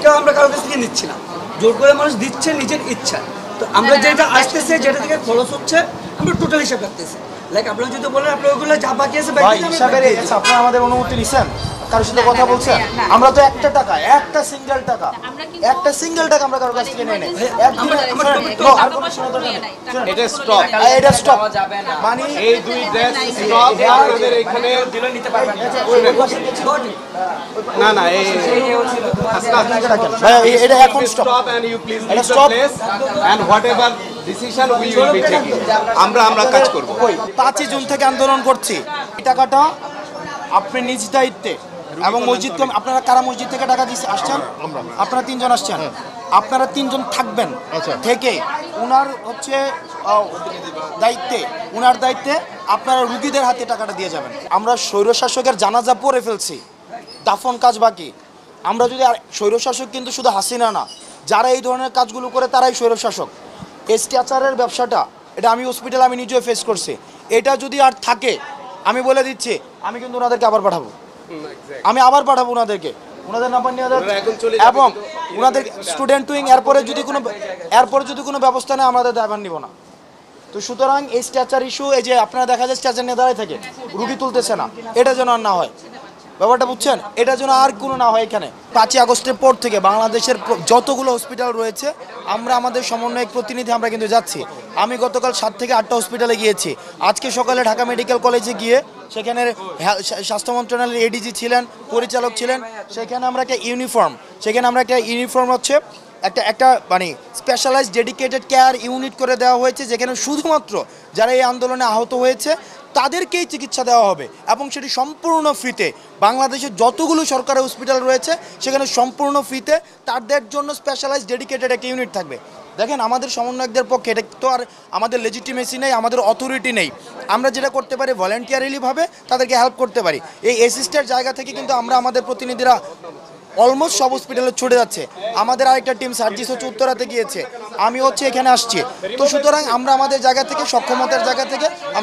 কেউ আমরা কারোর কাছ থেকে নিচ্ছি না, জোর করে মানুষ দিচ্ছে নিজের ইচ্ছা। তো আমরা যেটা আসতেছে যেটা থেকে খরচ হচ্ছে আমরা টোটাল হিসাব রাখতেছি। লাইক আপনারা যদি বলেন আপনার ওগুলো যা বাকি আছে আপনারা আমাদের অনুমতি নিছেন, কারোর সাথে কথা বলছেন? আমরা তো একটা টাকা, একটা সিঙ্গেল টাকা আমরা কারোর কাছ থেকে নেই নাই। এটা স্টপ, এটা স্টপ মানে এই দুই ড্রেস স্টপ আপনাদের এখানে দিলে নিতে পারবেন না না এই ভাই এটা এখন stop stop and you please leave the stop. place and whatever decision we will be taking আমরা কাজ করব। 5 জুন থেকে আন্দোলন করছি। এই টাকাটা আপনি নিজ দায়িত্বে এবং মসজিদ আপনারা কারা মসজিদ থেকে টাকা দিয়ে আসছেন? আপনারা 3 জন আসছেন, আপনারা 3 জন থাকবেন থেকে উনার হচ্ছে দায়িত্বে আপনারা রুগীদের হাতে টাকাটা দিয়ে যাবেন। আমরা স্বৈরশাসকের জানাজা পড়ে ফেলছি, দাফন কাজ বাকি। আমরা যদি আর স্বৈরশাসক কিন্তু শুধু হাসিনা না, যারা এই ধরনের কাজগুলো করে তারাই স্বৈরশাসক। এসটি আচারের ব্যবসাটা এটা আমি হসপিটালে আমি নিজেও ফেস করছি। এটা যদি আর থাকে আমি বলে দিচ্ছি আমি কিন্তু ওনাদেরকে আবার পাঠাবো, ওনাদেরকে ওনাদের নাম্বার নিয়ে এবং ওনাদের স্টুডেন্ট উইং এরপরে যদি কোনো ব্যবস্থা নেই আমাদের দায়ভার নিব না। তো সুতরাং এই স্ট্যাচার ইস্যু, এই যে আপনারা দেখা যায় স্ট্যাচার নিয়ে দাঁড়ায় থাকে রুগী তুলতেছে না, এটা যেন আর না হয়, ব্যাপারটা বুঝছেন? এটা যেন আর কোনো না হয়। এখানে 5ই আগস্টের পর থেকে বাংলাদেশের যতগুলো হসপিটাল রয়েছে আমরা আমাদের সমন্বয়ক প্রতিনিধি আমরা কিন্তু যাচ্ছি। আমি গতকাল 7 থেকে 8টা হসপিটালে গিয়েছি। আজকে সকালে ঢাকা মেডিকেল কলেজে গিয়ে সেখানে স্বাস্থ্য মন্ত্রণালয়ের এডিজি ছিলেন, পরিচালক ছিলেন। সেখানে আমরা একটা ইউনিফর্ম হচ্ছে একটা মানে স্পেশালাইজড ডেডিকেটেড কেয়ার ইউনিট করে দেওয়া হয়েছে, যেখানে শুধুমাত্র যারা এই আন্দোলনে আহত হয়েছে তাদেরকেই চিকিৎসা দেওয়া হবে এবং সেটি সম্পূর্ণ ফ্রিতে। বাংলাদেশের যতগুলো সরকারি হসপিটাল রয়েছে সেখানে সম্পূর্ণ ফ্রিতে তাদের জন্য স্পেশালাইজড ডেডিকেটেড একটা ইউনিট থাকবে। দেখেন আমাদের সমন্বয়কদের পক্ষে এটা তো আর আমাদের লেজিটিমেসি নেই, আমাদের অথরিটি নেই। আমরা যেটা করতে পারি ভলেন্টিয়ারিলিভাবে তাদেরকে হেল্প করতে পারি। এই অ্যাসিস্টের জায়গা থেকে কিন্তু আমরা আমাদের প্রতিনিধিরা অলমোস্ট সব হসপিটালে ছুটে যাচ্ছে। আমাদের আরেকটা টিম সার্জিস হচ্ছে উত্তরাতে গিয়েছে, আমি হচ্ছে এখানে আসছি। তো সুতরাং আমরা আমাদের জায়গা থেকে, সক্ষমতার জায়গা থেকে আমরা